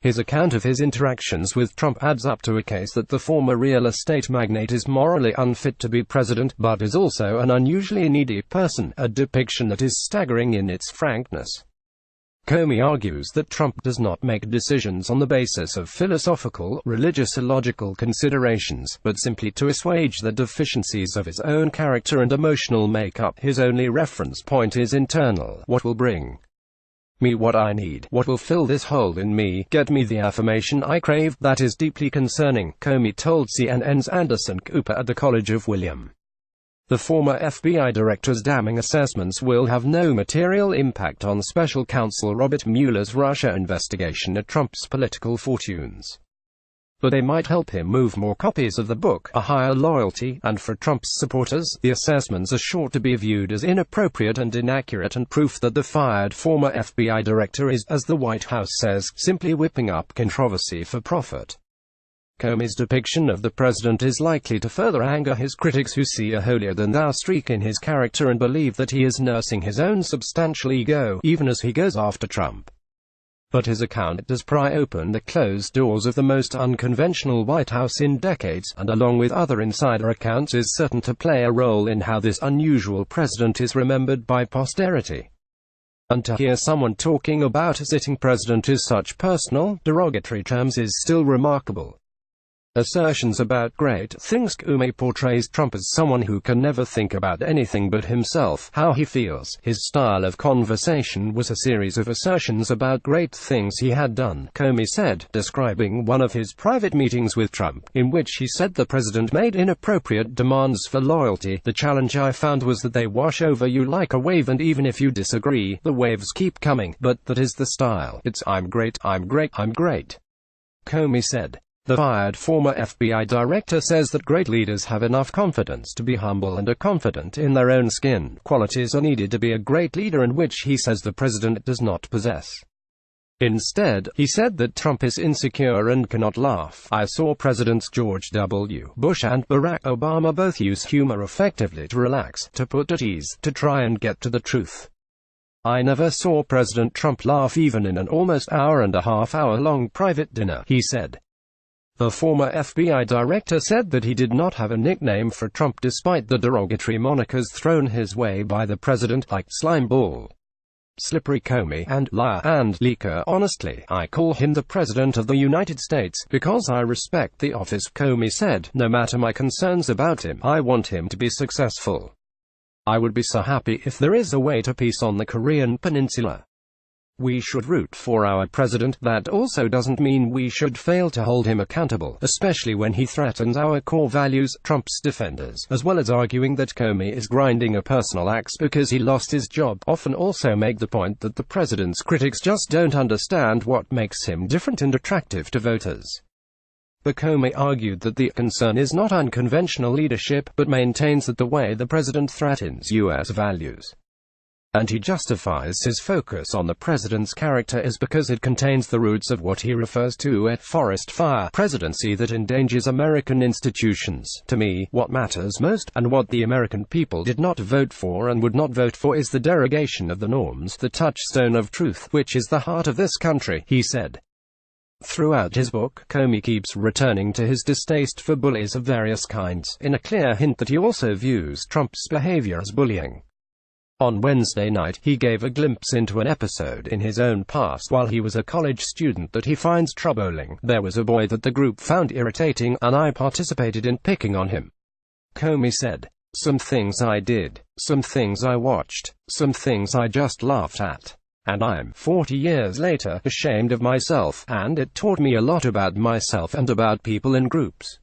His account of his interactions with Trump adds up to a case that the former real estate magnate is morally unfit to be president, but is also an unusually needy person, a depiction that is staggering in its frankness. Comey argues that Trump does not make decisions on the basis of philosophical, religious or logical considerations, but simply to assuage the deficiencies of his own character and emotional makeup. His only reference point is internal. What will bring me what I need? What will fill this hole in me? Get me the affirmation I crave? That is deeply concerning, Comey told CNN's Anderson Cooper at the College of William. The former FBI director's damning assessments will have no material impact on special counsel Robert Mueller's Russia investigation at Trump's political fortunes. But they might help him move more copies of the book, a higher loyalty, and for Trump's supporters, the assessments are sure to be viewed as inappropriate and inaccurate and proof that the fired former FBI director is, as the White House says, simply whipping up controversy for profit. Comey's depiction of the president is likely to further anger his critics who see a holier-than-thou streak in his character and believe that he is nursing his own substantial ego, even as he goes after Trump. But his account does pry open the closed doors of the most unconventional White House in decades, and along with other insider accounts is certain to play a role in how this unusual president is remembered by posterity. And to hear someone talking about a sitting president in such personal, derogatory terms is still remarkable. Assertions about great things. Comey portrays Trump as someone who can never think about anything but himself, how he feels. His style of conversation was a series of assertions about great things he had done, Comey said, describing one of his private meetings with Trump, in which he said the president made inappropriate demands for loyalty. The challenge I found was that they wash over you like a wave, and even if you disagree, the waves keep coming. But that is the style. It's I'm great, I'm great, I'm great, Comey said. The fired former FBI director says that great leaders have enough confidence to be humble and are confident in their own skin, qualities are needed to be a great leader and which he says the president does not possess. Instead, he said that Trump is insecure and cannot laugh. I saw Presidents George W. Bush and Barack Obama both use humor effectively to relax, to put at ease, to try and get to the truth. I never saw President Trump laugh even in an almost hour-and-a-half-hour-long private dinner, he said. The former FBI director said that he did not have a nickname for Trump despite the derogatory monikers thrown his way by the president, like Slimeball, Slippery Comey, and Liar and Leaker. Honestly, I call him the President of the United States, because I respect the office, Comey said. No matter my concerns about him, I want him to be successful. I would be so happy if there is a way to peace on the Korean Peninsula. We should root for our president. That also doesn't mean we should fail to hold him accountable, especially when he threatens our core values, Trump's defenders, as well as arguing that Comey is grinding a personal axe because he lost his job, often also make the point that the president's critics just don't understand what makes him different and attractive to voters. But Comey argued that the concern is not unconventional leadership, but maintains that the way the president threatens U.S. values, and he justifies his focus on the president's character is because it contains the roots of what he refers to as forest fire presidency that endangers American institutions. To me, what matters most, and what the American people did not vote for and would not vote for, is the derogation of the norms, the touchstone of truth, which is the heart of this country, he said. Throughout his book, Comey keeps returning to his distaste for bullies of various kinds, in a clear hint that he also views Trump's behavior as bullying. On Wednesday night, he gave a glimpse into an episode in his own past while he was a college student that he finds troubling. There was a boy that the group found irritating, and I participated in picking on him, Comey said. Some things I did, some things I watched, some things I just laughed at. And I'm, 40 years later, ashamed of myself, and it taught me a lot about myself and about people in groups.